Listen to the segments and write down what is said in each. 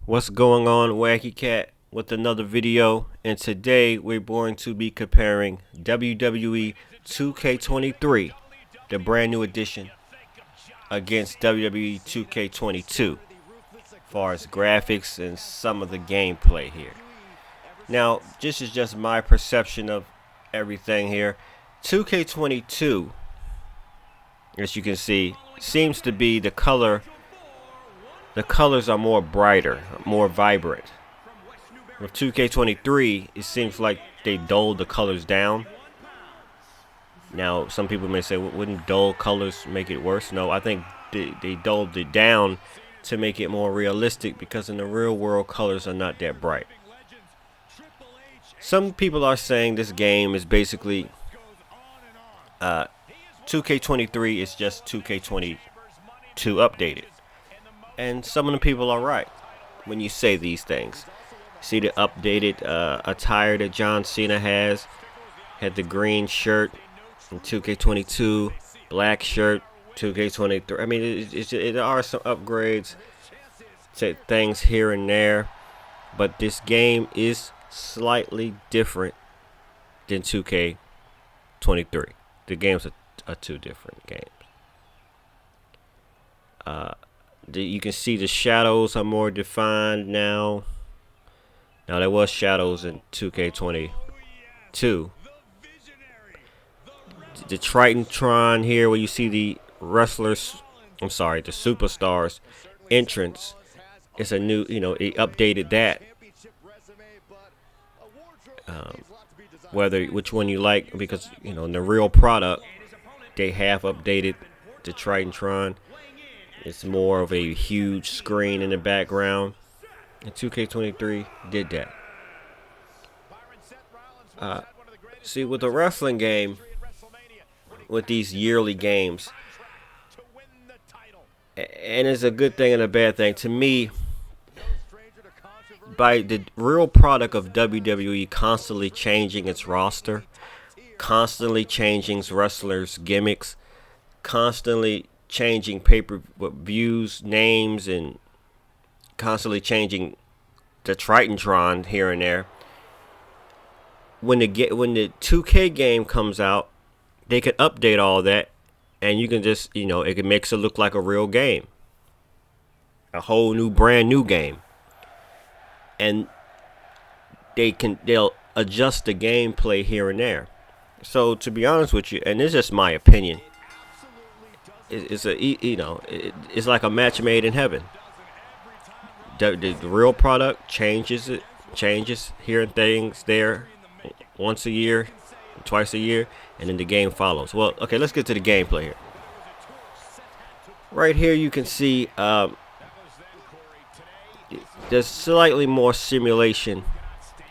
What's going on, Wacky Cat, with another video, and today we're going to be comparing WWE 2K23, the brand new edition, against WWE 2K22, as far as graphics and some of the gameplay here. Now, this is just my perception of everything here. 2K22, as you can see, seems to be the colors are more brighter, more vibrant. With 2K23, it seems like they dulled the colors down. Now, some people may say, wouldn't dull colors make it worse? No, I think they dulled it down to make it more realistic, because in the real world, colors are not that bright. Some people are saying this game is basically 2K23 is just 2K22 updated. And some of the people are right when you say these things. See the updated attire that John Cena had the green shirt in 2K22, black shirt 2K23. I mean, there are some upgrades to things here and there, but this game is slightly different than 2K23. The games are two different games. You can see the shadows are more defined now. Now, there was shadows in 2K22. The Tritantron here, where you see the the superstars entrance, it's a new, it updated that. Which one you like, because, in the real product, they have updated the Tritantron. It's more of a huge screen in the background. And 2K23 did that. See, with a wrestling game, with these yearly games, and it's a good thing and a bad thing. To me, by the real product of WWE constantly changing its roster, constantly changing wrestlers' gimmicks, constantly changing pay-per-views, names, and constantly changing the Tritantron here and there. When the 2K game comes out, they could update all that, and you can just, it makes it look like a real game, a whole new, brand new game, and they'll adjust the gameplay here and there. So, to be honest with you, and this is just my opinion, it's like a match made in heaven. The real product changes here and things there once a year, twice a year, and then the game follows. Well, okay, let's get to the gameplay here. Right here you can see there's slightly more simulation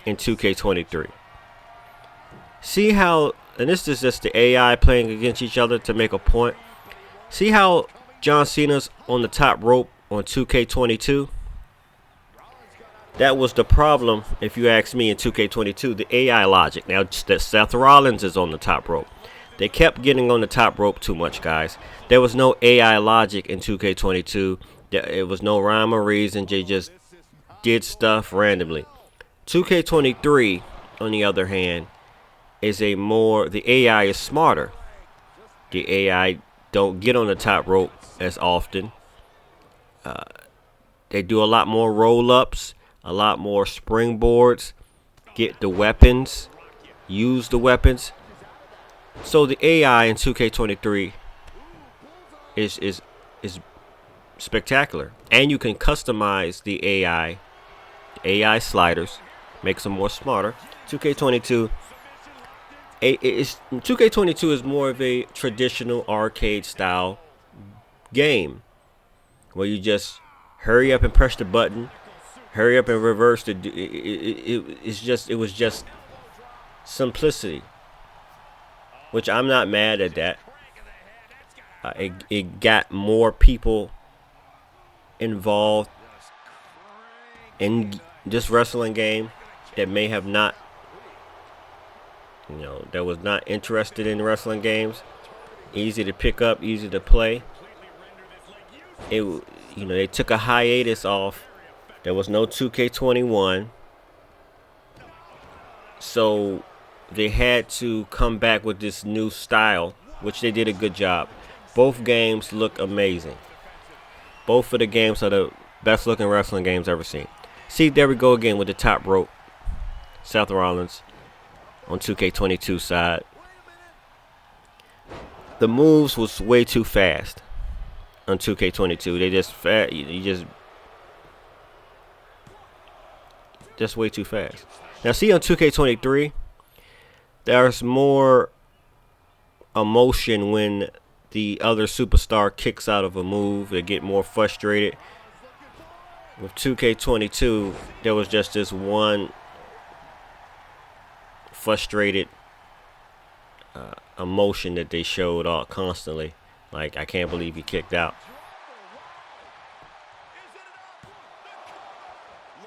in 2K23. See how, and this is just the AI playing against each other to make a point. See how John Cena's on the top rope on 2K22? That was the problem, if you ask me, in 2K22, the AI logic. Now, Seth Rollins is on the top rope. They kept getting on the top rope too much, guys. There was no AI logic in 2K22. It was no rhyme or reason. They just did stuff randomly. 2K23, on the other hand, the AI is smarter. The AI don't get on the top rope as often. They do a lot more roll-ups, a lot more springboards, get the weapons, use the weapons. So the AI in 2K23 is spectacular, and you can customize the AI sliders, makes them more smarter. 2K22 is more of a traditional arcade style game, where you just hurry up and press the button, hurry up and reverse the. It was just simplicity, which I'm not mad at that. It got more people involved in this wrestling game that may have not, that was not interested in wrestling games. Easy to pick up, easy to play. They took a hiatus off There was no 2K21. So they had to come back with this new style, which they did a good job. Both games look amazing. Both of the games are the best looking wrestling games ever seen. See, there we go again with the top rope. Seth Rollins on 2K22 side. The moves was way too fast on 2K22. They just way too fast. Now see on 2K23, there's more emotion when the other superstar kicks out of a move. They get more frustrated. With 2K22, there was just this one frustrated emotion that they showed all constantly. Like, I can't believe he kicked out.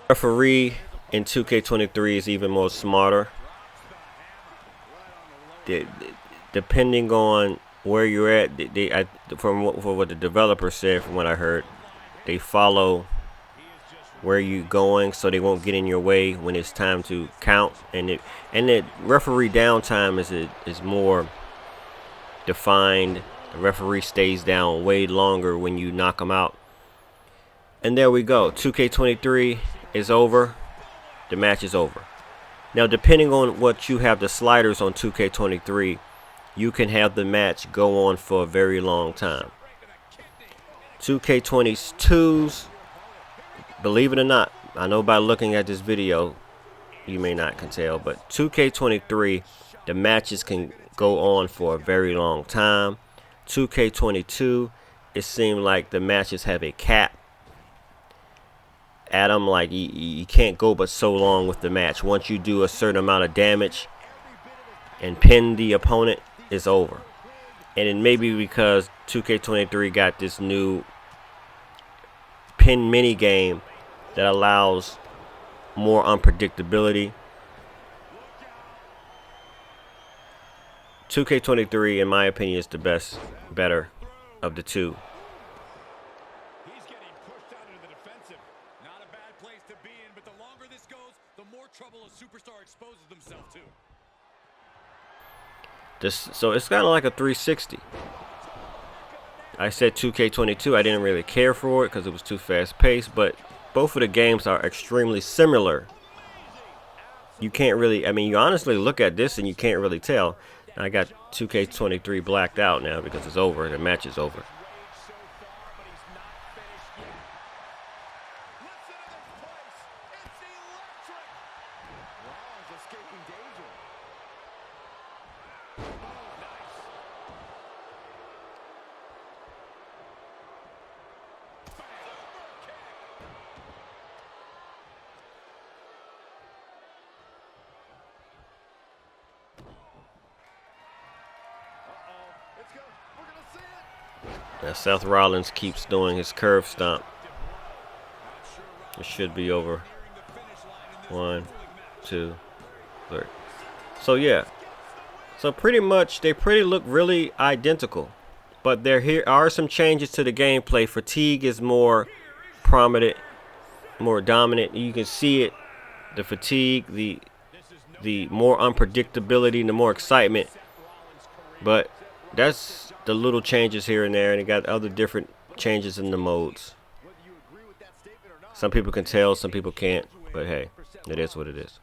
Referee in 2K23 is even more smarter. Depending on where you're at, from what the developer said, from what I heard, they follow where you're going so they won't get in your way when it's time to count. And the referee downtime is more defined. The referee stays down way longer when you knock them out. And there we go. 2K23 is over. The match is over. Now, depending on what you have the sliders on 2K23, you can have the match go on for a very long time. 2K22's, believe it or not, I know by looking at this video, you may not can tell, but 2K23, the matches can go on for a very long time. 2K22, it seemed like the matches have a cap. Adam, like, you can't go but so long with the match. Once you do a certain amount of damage and pin the opponent, it's over. And it may be because 2K23 got this new pin mini game that allows more unpredictability. 2K23, in my opinion, is the better of the two. He's getting pushed out into the defensive. Not a bad place to be in, but the longer this goes, the more trouble a superstar exposes themselves to. So it's kind of like a 360. I said 2K22. I didn't really care for it because it was too fast-paced, but both of the games are extremely similar. You can't really, I mean, you honestly look at this and you can't really tell. I got 2K23 blacked out now because it's over. The match is over. Now Seth Rollins keeps doing his curve stomp. It should be over. 1, 2, 3. So yeah. So pretty much they look really identical. But here are some changes to the gameplay. Fatigue is more prominent, more dominant. You can see it. The fatigue, the more unpredictability, the more excitement. But that's the little changes here and there, and it got other different changes in the modes. Some people can tell, some people can't, but hey, it is what it is.